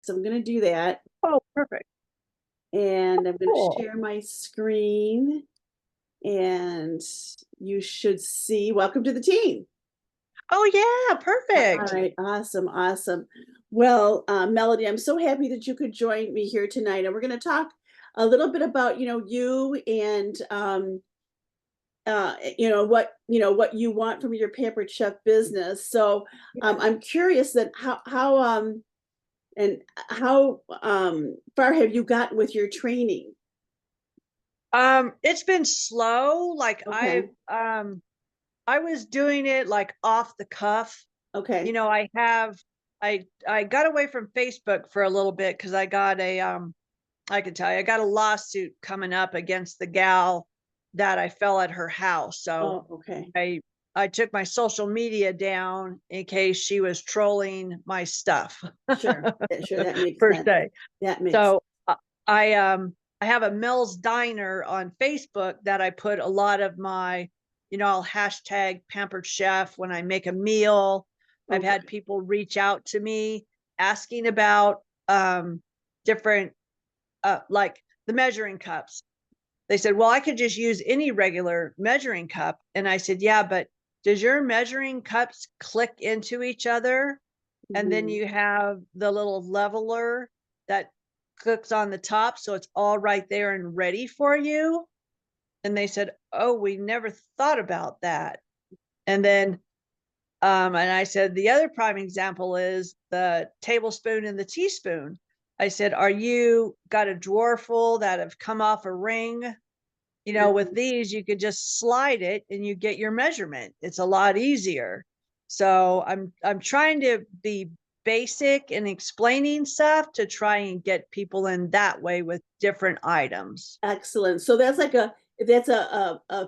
So I'm going to do that. Oh, perfect. And I'm going to Cool. share my screen. And you should see, welcome to the team. Oh, yeah, All perfect. right, awesome, awesome. Well, Melody, I'm so happy that you could join me here tonight. And we're going to talk a little bit about, you and, what you want from your Pampered Chef business. So Yeah. I'm curious that how far have you gotten with your training? It's been slow. Like Okay, I was doing it like off the cuff. okay, I got away from Facebook for a little bit because I got I can tell you, I got a lawsuit coming up against the gal that I fell at her house. So oh, okay, I I took my social media down in case she was trolling my stuff sure, yeah, sure, that makes per sense. se. That makes So I have a Mel's Diner on Facebook that I put a lot of my, I'll hashtag Pampered Chef when I make a meal. I've had okay. people reach out to me asking about different like the measuring cups. They said, "Well, I could just use any regular measuring cup." And I said, "Yeah, but does your measuring cups click into each other? And then Mhm. you have the little leveler that clicks on the top, so it's all right there and ready for you." And they said, "Oh, we never thought about that." And then and I said, "The other prime example is the tablespoon and the teaspoon." I said, "Are you got a drawer full that have come off a ring? With Mhm. these, you could just slide it and you get your measurement. It's a lot easier." So I'm trying to be basic and explaining stuff to try and get people in that way with different items. Excellent. So that's a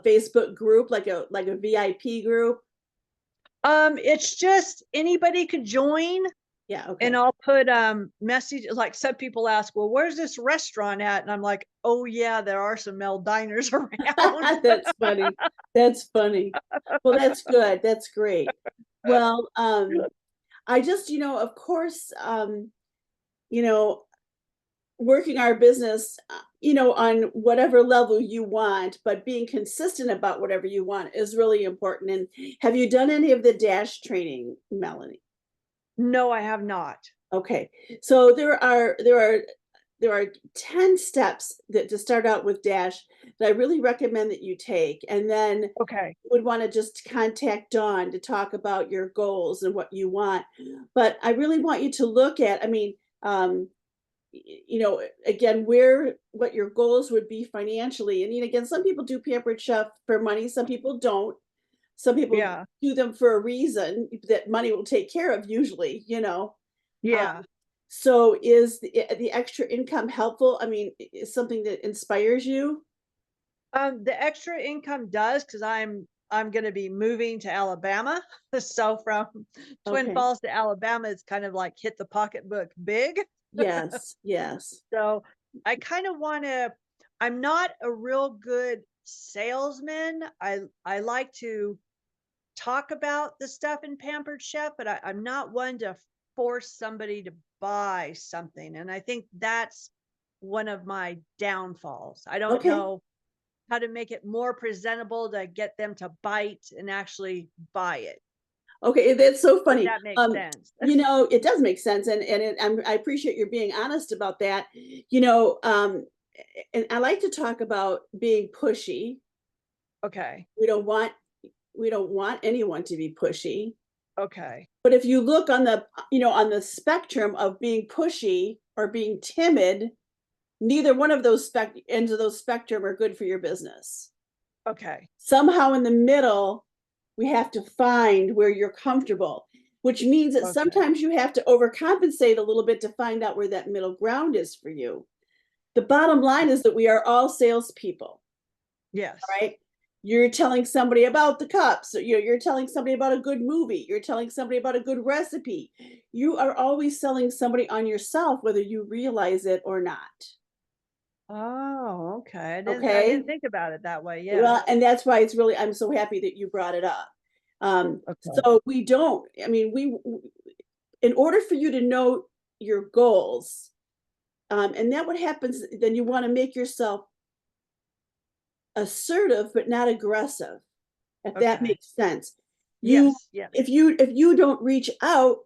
Facebook group, like a VIP group. It's just anybody could join. Yeah. And Okay. I'll put messages, like some people ask, "Well, where's this restaurant at?" And I'm like, "Oh yeah, there are some Mel diners around." That's funny. That's funny. Well, that's good. That's great. Well, I just, of course, you know, working our business, on whatever level you want, but being consistent about whatever you want is really important. And have you done any of the Dash training, Melanie? No, I have not. Okay. So there are 10 steps that to start out with Dash that I really recommend that you take. And then Okay. would want to just contact Dawn to talk about your goals and what you want. But I really want you to look at, I mean, again, where what your goals would be financially. And again, some people do Pampered Chef for money, some people don't. Some people Yeah. do them for a reason that money will take care of, usually. Um, Yeah. so is the extra income helpful? I mean, is something that inspires you? The extra income does because I'm going to be moving to Alabama. So from Twin Okay. Falls to Alabama, it's kind of like hit the pocketbook big. Yes, yes. So I kind of want to. I'm not a real good salesman. I like to talk about the stuff in Pampered Chef, but I'm not one to force somebody to buy something. And I think that's one of my downfalls. I don't Okay. know how to make it more presentable to get them to bite and actually buy it, Okay, that's so if funny. that makes sense. It does make sense, and I appreciate your being honest about that. And I like to talk about being pushy. Okay. We don't want we don't want anyone to be pushy. Okay. But if you look on the spectrum of being pushy or being timid, neither one of those ends of those spectrum are good for your business. Okay. Somehow in the middle, we have to find where you're comfortable, which means that Okay. sometimes you have to overcompensate a little bit to find out where that middle ground is for you. The bottom line is that we are all salespeople, Yes. right? You're telling somebody about the cups, you're telling somebody about a good movie, you're telling somebody about a good recipe. You are always selling somebody on yourself, whether you realize it or not. Oh, okay. I didn't Okay. think about it that way. Yeah. Well, and that's why I'm so happy that you brought it up. Okay. So we don't, I mean, in order for you to know your goals. And then what happens, then you want to make yourself assertive, but not aggressive, if that Okay. makes sense. Yes, yes. If you don't reach out,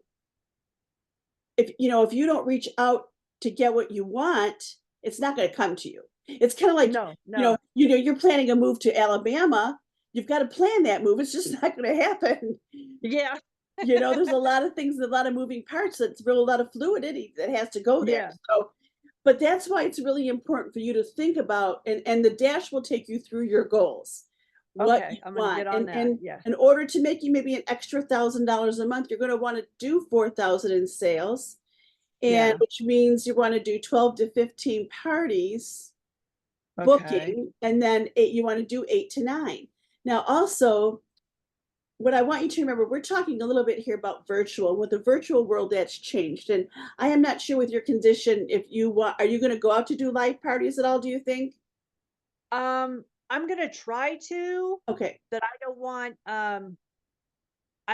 if you don't reach out to get what you want, it's not going to come to you. It's kind of like, No, no. you're planning a move to Alabama. You've got to plan that move. It's just not going to happen. Yeah. There's a lot of things, a lot of moving parts. That's really a lot of fluidity that has to go there. Yeah. So, but that's why it's really important for you to think about, and the dash will take you through your goals, what Okay, you I'm gonna want. get on that, And yeah. in order to make you maybe an extra $1,000 a month, you're going to want to do 4,000 in sales, and Yeah. which means you want to do 12 to 15 parties Okay. booking, and then you want to do 8 to 9. Now, also, what I want you to remember, we're talking a little bit here about virtual. With the virtual world, that's changed. And I am not sure with your condition, if you want, are you going to go out to do live parties at all, do you think? I'm gonna try to, Okay, but I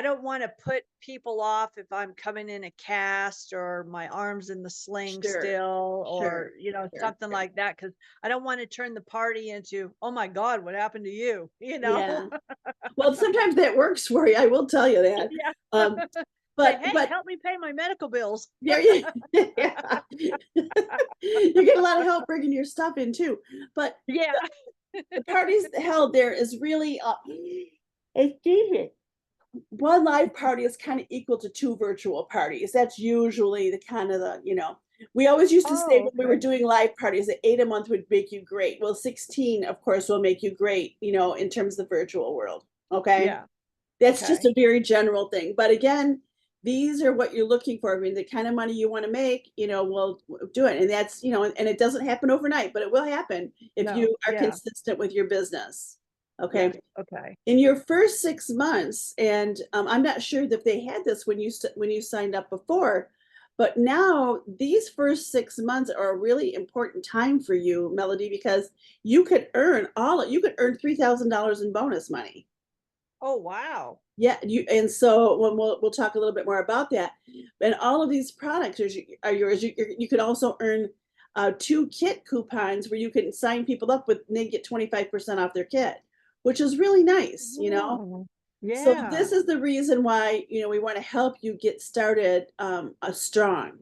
don't wanna put people off if I'm coming in a cast or my arm's in the sling sure, still sure, or, sure, something sure. like that. Because I don't wanna turn the party into, "Oh my god, what happened to you?" You know? Yeah. Well, sometimes that works for you. I will tell you that. Yeah. Um, Say, but "Hey, help me pay my medical bills." there you, yeah. You get a lot of help bringing your stuff in too. But Yeah. the parties held there is really, excuse me, one live party is kind of equal to two virtual parties. That's usually the kind of we always used to say Oh, when we were okay. doing live parties that 8 a month would make you great. Well, 16, of course, will make you great, in terms of the virtual world. Okay. Yeah, That's just okay. a very general thing. But again, these are what you're looking for. I mean, the kind of money you want to make, we'll do it. And that's, and it doesn't happen overnight, but it will happen if No, you are yeah, consistent with your business. yeah, Okay. okay. In your first 6 months, and I'm not sure that they had this when you signed up before, but now these first 6 months are a really important time for you, Melody, because you could earn $3,000 in bonus money. Oh, wow. Yeah, and so when we'll talk a little bit more about that, and all of these products are yours. You could also earn 2 kit coupons where you can sign people up with, and they get 25% off their kit, which is really nice. Oh, So yeah. this is the reason why, we want to help you get started strong.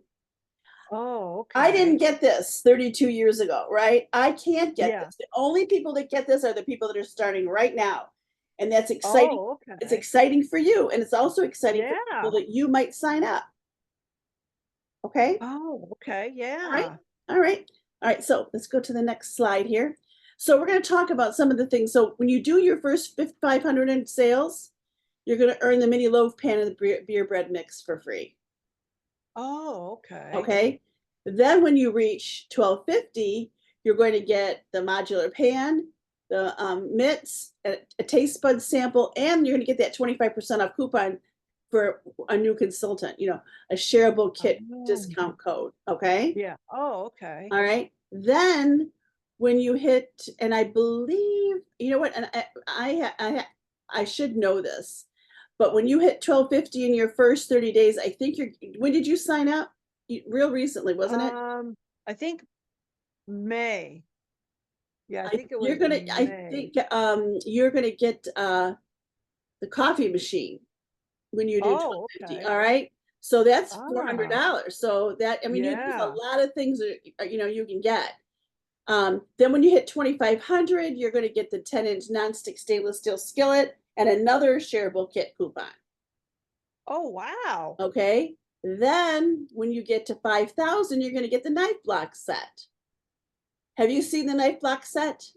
Oh, I didn't okay. get this 32 years ago, right? I can't get Yeah. this. The only people that get this are the people that are starting right now. And that's exciting. Oh, It's okay. exciting for you. And it's also exciting for Yeah. people that you might sign up. Okay. Oh, okay, All right. yeah. All right. All right. So let's go to the next slide here. So we're going to talk about some of the things. So when you do your first 500 in sales, you're going to earn the mini loaf pan and the beer bread mix for free. Oh, okay. Okay. Then when you reach 1250, you're going to get the modular pan, the mitts, a taste bud sample, and you're going to get that 25% off coupon for a new consultant, a shareable kit Oh, discount code. Okay. yeah. Oh, okay. All right. Then when you hit, and I believe, you know what, and I should know this, but when you hit 1250 in your first 30 days, I think when did you sign up? Real recently, wasn't it? I think May. Yeah, I I think it you're was gonna I May. think you're gonna get the coffee machine when you do Oh, 1250. okay. All right. So that's Ah, $400. So that, I mean, there's a yeah. lot of things that you can get. Then when you hit 2,500, you're going to get the 10-inch nonstick stainless steel skillet and another shareable kit coupon. Oh, wow. Okay. Then when you get to 5,000, you're going to get the knife block set. Have you seen the knife block set?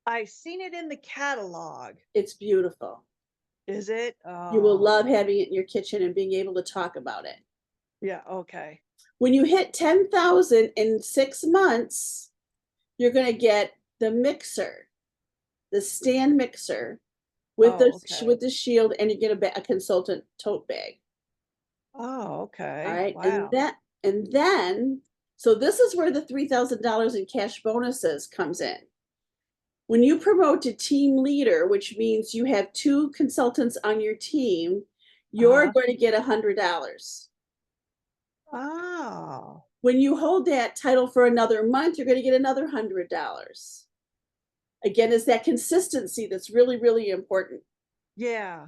I've seen it in the catalog. It's beautiful. Is it? You will love Oh, having it in your kitchen and being able to talk about it. yeah, okay. When you hit 10,000 in 6 months, you're going to get the mixer, the stand mixer with Oh, okay. the shield, and you get a consultant tote bag. Oh, All okay. right. Wow. And then, so this is where the $3,000 in cash bonuses comes in. When you promote to team leader, which means you have 2 consultants on your team, you're Uh-huh. going to get $100. Oh, When you hold that title for another month, you're going to get another $100. Again, it's that consistency that's really, really important. yeah.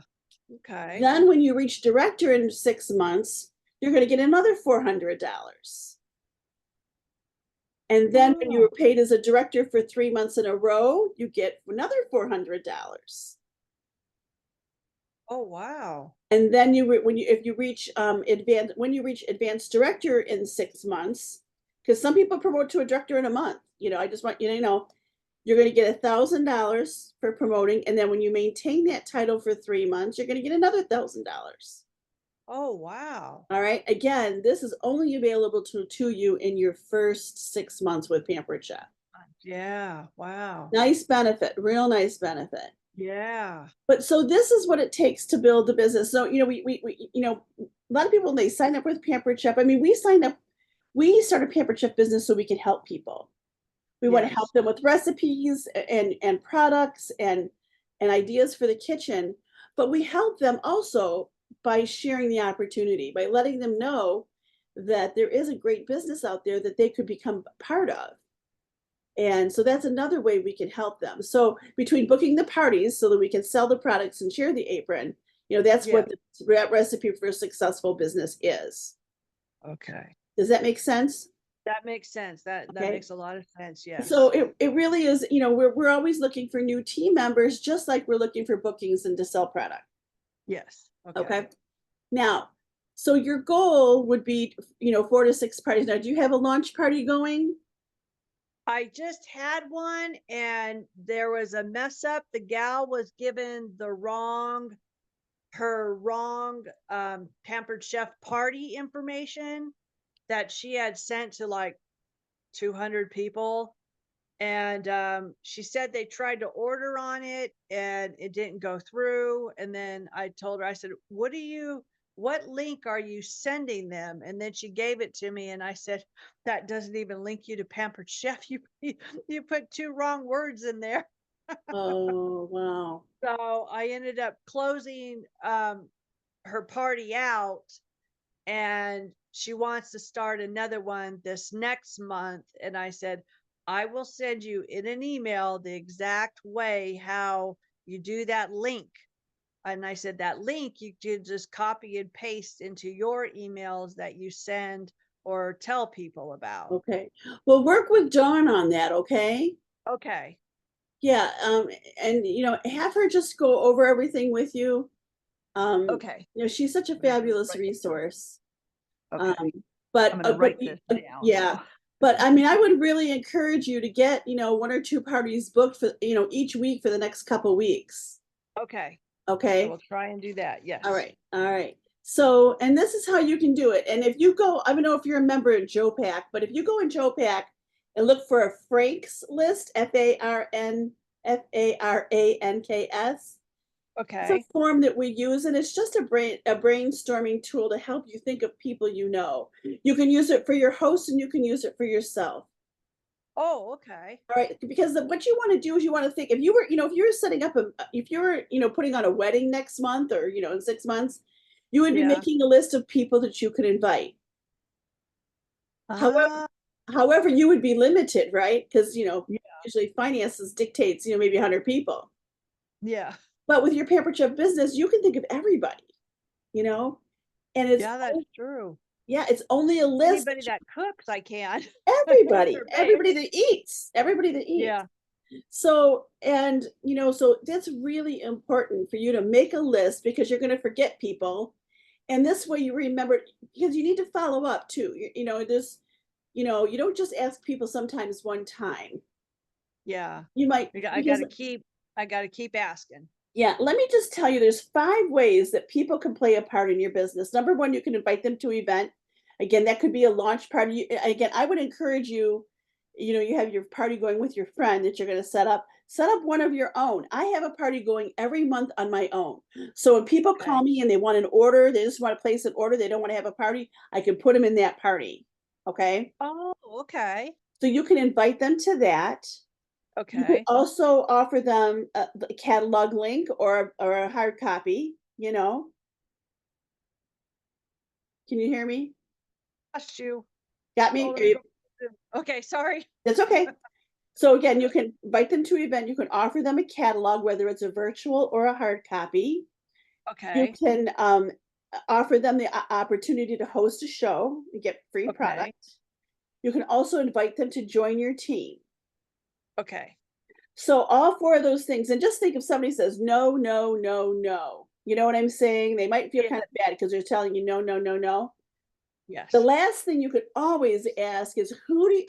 Okay. Then when you reach director in 6 months, you're going to get another $400. And then when you Oh, were paid as a director for 3 months in a row, you get another $400. oh, wow. And then when you if you reach advanced director in 6 months, because some people promote to a director in a month. I just want you to know you're going to get $1,000 for promoting, and then when you maintain that title for 3 months, you're going to get another $1,000. Oh, wow. All right. Again, this is only available to you in your first 6 months with Pampered Chef. Yeah, wow. Nice benefit, real nice benefit. Yeah. But so this is what it takes to build the business. So, a lot of people, they sign up with Pampered Chef. I mean, we started Pampered Chef business so we can help people. We want to help Yes. them with recipes and products and ideas for the kitchen, but we help them also by sharing the opportunity, by letting them know that there is a great business out there that they could become part of. And so that's another way we can help them. So between booking the parties so that we can sell the products and share the apron, that's Yeah. what the recipe for a successful business is. Okay. Does that make sense? That makes sense. That Okay. makes a lot of sense. So Yes. it really is, we're always looking for new team members, just like we're looking for bookings and to sell product. Yes. Okay. Okay. Now, so your goal would be, 4 to 6 parties. Now, do you have a launch party going? I just had one and there was a mess up. The gal was given her wrong Pampered Chef party information that she had sent to like 200 people. And she said they tried to order on it and it didn't go through. And then I told her, I said, what link are you sending them? And then she gave it to me and I said, that doesn't even link you to Pampered Chef. You put two wrong words in there. Oh, wow. So I ended up closing her party out, and she wants to start another one this next month. And I said, I will send you in an email the exact way how you do that link. And I said, that link you can just copy and paste into your emails that you send or tell people about. Okay. Well, work with Dawn on that, okay? Okay. Yeah, and have her just go over everything with you. Okay. She's such a I'm gonna fabulous write this down. resource. Um, Okay. I'm but gonna but write this down yeah, now. but I mean, I would really encourage you to get 1 or 2 parties booked for each week for the next couple weeks. Okay. I Okay. will try and do that. All Yes. right. All right. So, and this is how you can do it. And if you go, I don't know if you're a member in Joe Pack, but if you go in Joe Pack and look for a Frank's list, FARNKS, it's a Okay. form that we use, and it's just a brainstorming tool to help you think of people you know. You can use it for your host and you can use it for yourself. Oh, okay. All right, because what you want to do is you want to think, if you were setting up if you were, putting on a wedding next month or, in 6 months, you would be Yeah. making a list of people that you could invite. However, Ah, you would be limited, right? Because, yeah, usually finances dictates, maybe 100 people. yeah. But with your Pampered Chef business, you can think of everybody, you know, and Yeah, that's true. yeah, it's only a list Anybody that cooks, I can. everybody, Or bakes. everybody that eats. Yeah. So, and so that's really important for you to make a list because you're going to forget people. And this way you remember, because you need to follow up too. You don't just ask people sometimes one time. Yeah. You might, I because gotta keep asking. yeah, let me just tell you, there's 5 ways that people can play a part in your business. Number one, you can invite them to an event. Again, that could be a launch party. Again, I would encourage you, you have your party going with your friend that you're going to set up. Set up one of your own. I have a party going every month on my own. So when people call Okay. me and they want an order, they just want to place an order, they don't want to have a party, I can put them in that party. Okay. Oh, okay. So you can invite them to that. You could Okay. also offer them the catalog link or a hard copy. Can you hear me? Lost you. Got me? Oh, let Are me you- go. Okay, sorry. That's okay. So again, you can invite them to an event. You can offer them a catalog, whether it's a virtual or a hard copy. You Okay, can offer them the opportunity to host a show and get free okay, product. You can also invite them to join your team. okay. So all four of those things, and just think if somebody says no, no, no, no, you know what I'm saying? They might feel Yeah, kind of bad because they're telling you no, no, no, no. The yes. last thing you could always ask is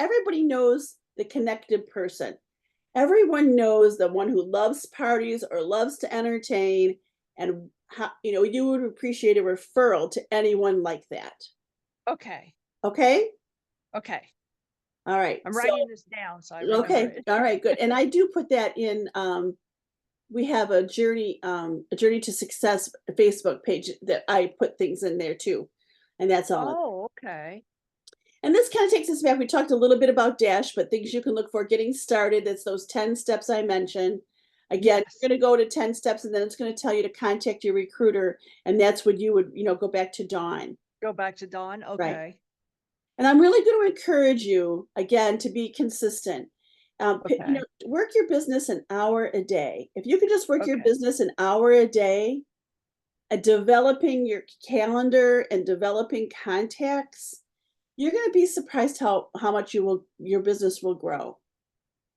everybody knows the connected person. Everyone knows the one who loves parties or loves to entertain, and how, you would appreciate a referral to anyone like that. Okay, Okay? okay. All right. I'm So, writing this down so I remember okay. it. All right, good. And I do put that in we have a journey to success Facebook page that I put things in there too. And that's all. Oh, okay. And this kind of takes us back. We talked a little bit about Dash, but things you can look for getting started. It's those 10 steps I mentioned. Again, Yes. you're going to go to 10 steps and then it's going to tell you to contact your recruiter. And that's when you would, go back to Dawn. Go back to Dawn. Right. Okay. And I'm really going to encourage you again to be consistent. Okay. Work your business an hour a day. If you could just work your Okay. business an hour a day, developing your calendar and developing contacts, you're going to be surprised how much your business will grow.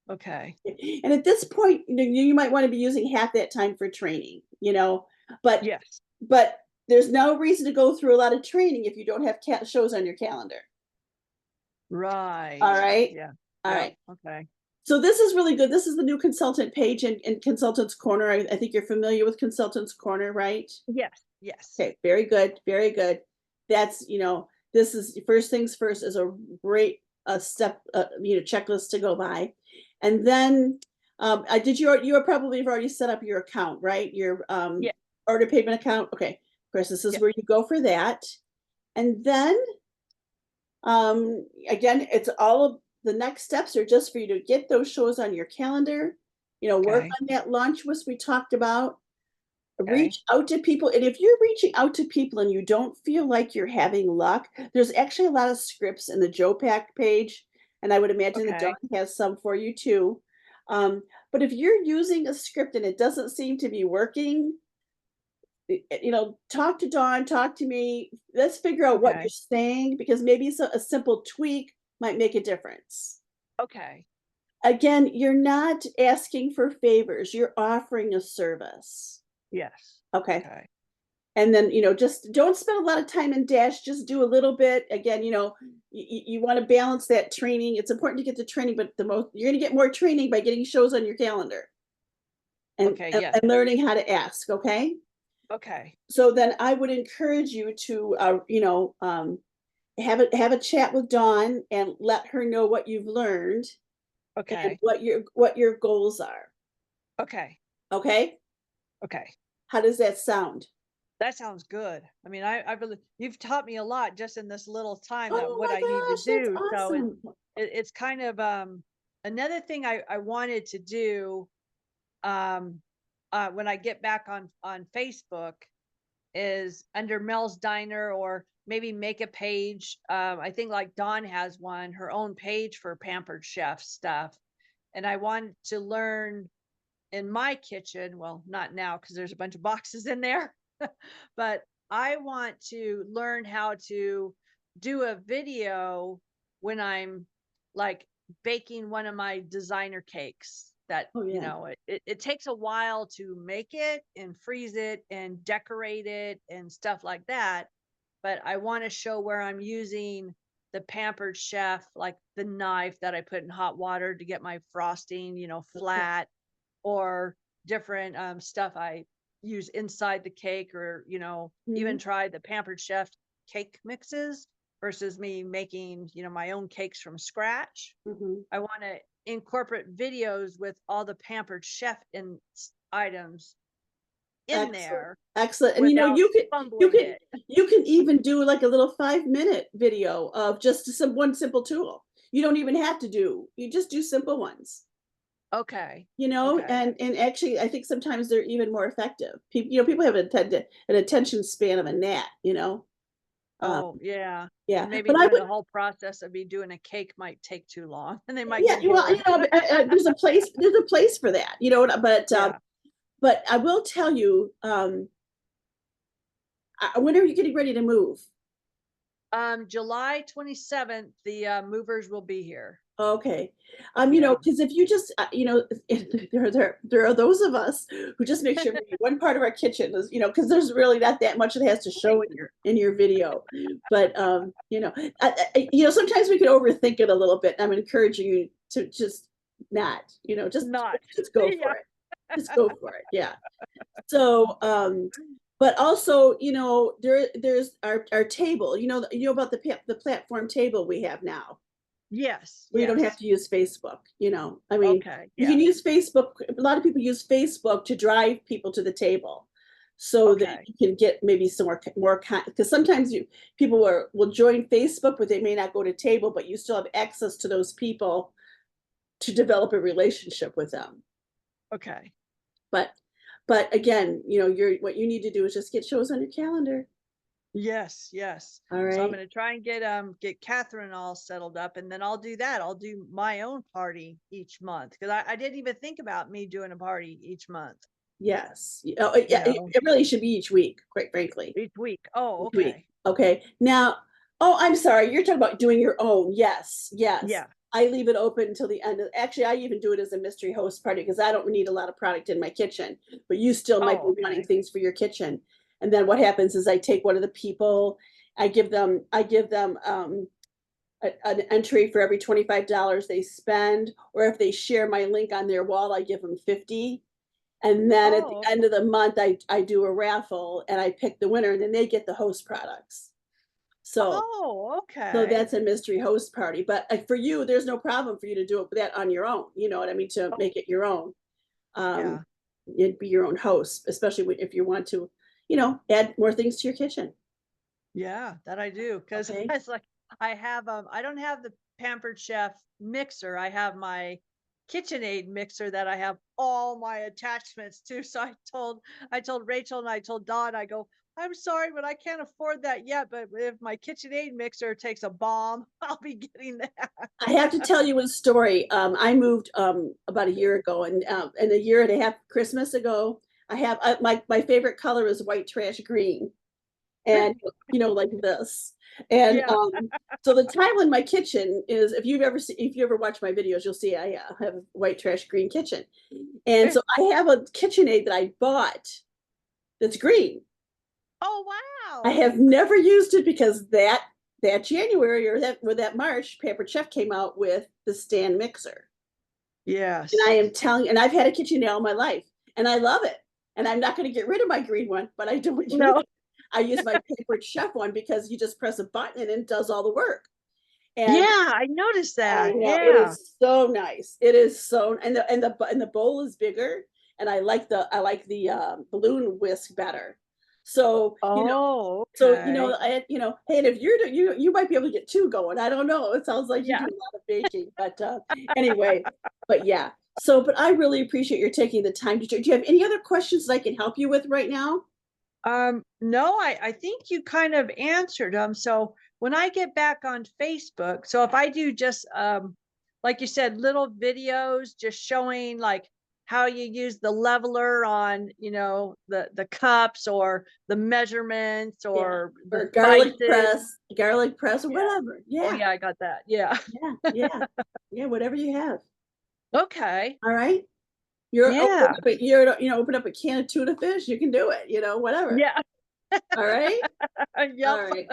Okay. And at this point, you might want to be using half that time for training, but Yes. but there's no reason to go through a lot of training if you don't have shows on your calendar. Right. All right. Yeah. All Yeah. right. Okay. So this is really good. This is the new consultant page in Consultants Corner. I think you're familiar with Consultants Corner, right? Yes. Yes. Okay, very good, very good. That's, this is first things first is a great step, checklist to go by. And then you are probably have already set up your account, right? Your Yeah. order payment account. Okay, of course, this is Yeah. where you go for that. And then again, it's all of the next steps are just for you to get those shows on your calendar, work Okay. on that launch list we talked about, Okay. reach out to people. And if you're reaching out to people and you don't feel like you're having luck, there's actually a lot of scripts in the Joe Pack page. And I would imagine that Dawn Okay. has some for you too. But if you're using a script and it doesn't seem to be working, talk to Dawn, talk to me. Let's figure out what you're Okay. saying because maybe a simple tweak might make a difference. Okay. Again, you're not asking for favors, you're offering a service. Yes. Okay. Okay. And then, just don't spend a lot of time in Dash, just do a little bit. Again, you want to balance that training. It's important to get the training, but you're going to get more training by getting shows on your calendar and, Okay. and, Yes. and learning how to ask. Okay. Okay. So then I would encourage you to, have a chat with Dawn and let her know what you've learned and Okay. what your goals are. Okay. Okay. Okay. How does that sound? That sounds good. I mean, I really, you've taught me a lot just in this little time that Oh what my I need to gosh, that's do. So awesome. it's kind of another thing I wanted to do when I get back on Facebook is under Mel's Diner or maybe make a page. I think like Dawn has one, her own page for Pampered Chef stuff. And I wanted to learn in my kitchen, well, not now because there's a bunch of boxes in there, but I want to learn how to do a video when I'm like baking one of my designer cakes that, Oh yeah. it takes a while to make it and freeze it and decorate it and stuff like that. But I want to show where I'm using the Pampered Chef, like the knife that I put in hot water to get my frosting, Okay. flat, or different stuff I use inside the cake, or even Mhm. try the Pampered Chef cake mixes versus me making my own cakes from scratch. Mhm. I want to incorporate videos with all the Pampered Chef items in Excellent. there Excellent. And without you fumbling could it. you can even do like a little 5-minute video of just one simple tool. You don't even have to you just do simple ones. Okay. And Okay. actually I think sometimes they're even more effective. People have an attention span of a gnat. Oh, yeah. Yeah, And maybe but I would, the whole process of me doing a cake might take too long and they might yeah, get well, bored. there's a place for that, Yeah. but I will tell you, when are you getting ready to move? July 27th, the movers will be here. Okay. Yeah. Because if you just, there are those of us who just make sure maybe one part of our kitchen is, because there's really not that much that has to show in your video. But, sometimes we can overthink it a little bit. I'm encouraging you to just not, Not. just go Yeah. for it. Just go for it. Yeah. So, but also, there's our table, about the platform table we have now. Yes. Where you don't have Yes. to use Facebook, I mean, Okay. you Yeah. can use Facebook. A lot of people use Facebook to drive people to the table so that Okay. you can get maybe some more because sometimes people will join Facebook, but they may not go to table, but you still have access to those people to develop a relationship with them. Okay. But again, what you need to do is just get shows on your calendar. Yes, yes. All So I'm right. gonna try and get Catherine all settled up, and then I'll do that. I'll do my own party each month because I didn't even think about me doing a party each month. Yes. You Yeah, know, it really should be each week, quite frankly. each week. Oh, Each week. okay. Okay. Now, oh, I'm sorry. You're talking about doing your own. Yes. Yes. Yeah. I leave it open until the end. Actually, I even do it as a mystery host party because I don't need a lot of product in my kitchen, but you still might Oh, be wanting okay. things for your kitchen. And then what happens is I take one of the people, I give them an entry for every $25 they spend, or if they share my link on their wall, I give them 50. And then at the Oh, end of the month, I do a raffle and I pick the winner, and then they get the host products. So oh, so okay. that's a mystery host party. But for you, there's no problem for you to do it that on your own. You know what I mean? To Oh, make it your own. Um, yeah. you'd be your own host, especially if you want to, add more things to your kitchen. Yeah, that I do. Because Okay. it's like I don't have the Pampered Chef mixer. I have my KitchenAid mixer that I have all my attachments to. So I told Rachel and I told Dawn, I go, I'm sorry, but I can't afford that yet. But if my KitchenAid mixer takes a bomb, I'll be getting that. I have to tell you a story. I moved about a year ago, and a year and a half Christmas ago, my favorite color is white trash green, and like this. And Yeah. so the tile in my kitchen is, if you ever watch my videos, you'll see I have a white trash green kitchen, and so I have a KitchenAid that I bought that's green. Oh, I wow. have never used it because that January or that March, Pampered Chef came out with the stand mixer. And I Yes. am telling, and I've had a KitchenAid all my life, and I love it. And I'm not going to get rid of my green one, but I don't use No. it. I use my Pampered Chef one because you just press a button and it does all the work. Yeah, And I noticed I that. know it Yeah. is so nice. It is so, and the bowl is bigger, and I like the balloon whisk better. So Oh, so okay. hey, and if you might be able to get two going. I don't know. It sounds like you do Yeah. a lot of baking, but anyway, but yeah. So, but I really appreciate your taking the time to. Do you have any other questions that I can help you with right now? No, I think you kind of answered them. So when I get back on Facebook, so if I do just like you said, little videos just showing like how you use the leveler on, the cups or the measurements Yeah, or the or spices. garlic press, or Yeah. whatever. Oh Yeah, yeah, I got that. Yeah. yeah, yeah, yeah. Whatever you have. Okay. All right. Yeah. Open up a can of tuna fish. You can do it. Whatever. Yeah. All right. All Yep. right.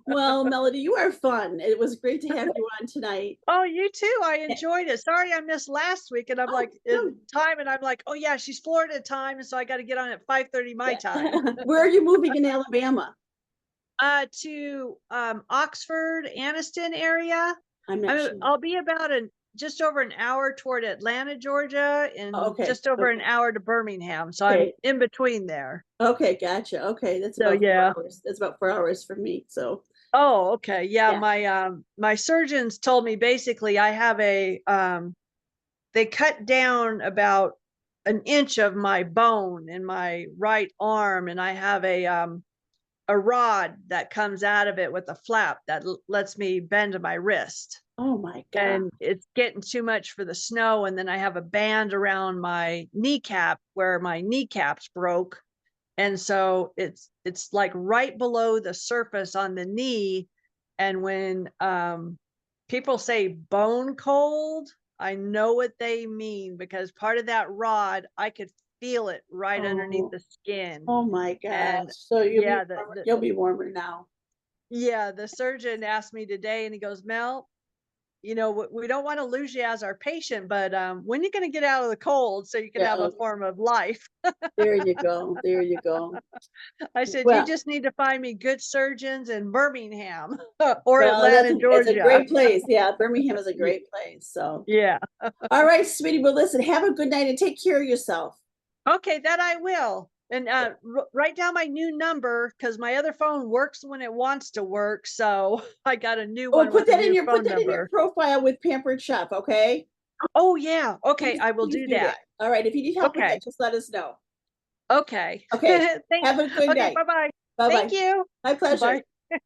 Well, Melody, you are fun. It was great to have you on tonight. Oh, you too. I Eh, enjoyed it. Sorry I missed last week, and I'm Oh, like, no. time, and I'm like, oh yeah, she's Florida time, and so I got to get on at 5:30 my time. Yeah. Where are you moving in Alabama? To Oxford, Anniston area. I'm not sure. I'll be about just over an hour toward Atlanta, Georgia, Oh, and okay. just over an Okay. hour to Birmingham. So I'm Okay. in between there. Okay. Gotcha. Okay. That's So about four yeah. hours. That's about 4 hours for me. So Oh, okay. Yeah, yeah. my surgeons told me basically I have they cut down about an inch of my bone in my right arm, and I have a a rod that comes out of it with a flap that lets me bend my wrist. Oh my God. And it's getting too much for the snow. And then I have a band around my kneecap where my kneecaps broke. And so it's like right below the surface on the knee. And when people say bone cold, I know what they mean, because part of that rod, I could feel it right underneath Oh, the skin. oh my gosh. And So yeah, you'll be warmer now. yeah, the surgeon asked me today, and he goes, Mel, you know, we don't want to lose you as our patient, but when are you going to get out of the cold so you can have Yeah, a form of life? there you go. There you go. I said, you Well, just need to find me good surgeons in Birmingham or well, Atlanta, it's a Georgia. great place. Yeah, Birmingham is a Ye- great place. So, Yeah. all right, sweetie. Well, listen, have a good night and take care of yourself. Okay, that I will. And write down my new number, because my other phone works when it wants to work. So I got a new Oh, one with a new put phone that in your number. profile with Pampered Chef, okay? Oh, yeah. Okay, Please, I will please do do that. that. All right. If you need help with Okay. that, just let us know. Okay. Okay. Thank. Have a good Okay, night. bye bye. Bye Thank bye. you. My pleasure. Bye.